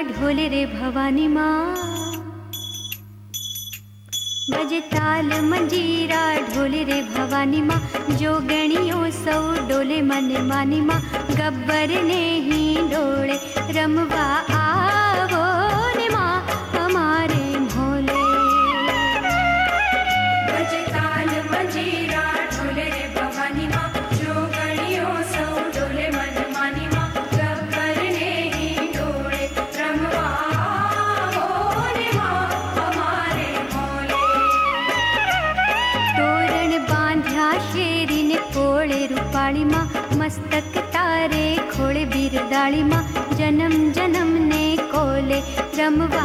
ढोले रे भवानी माँ। बजे ताल मंजीरा ढोले रे भवानी माँ, जोगणियों सौ डोले मन मानी माँ। गब्बर ने ही डोले रमवा आवो ने माँ हमारे भोले। बजे ताल मंजीरा ढोले रे भवानी माँ, जोगणियों सौ डोले मन मानी माँ। गब्बर ने ही डोले रमवा आवो ने माँ हमारे भोले। तोरण बांध्या शेरी ने कोळे रूपाली माँ, मस्तक तारे खोले बिरदाली माँ। जन्म जन्म ने कोले रमवा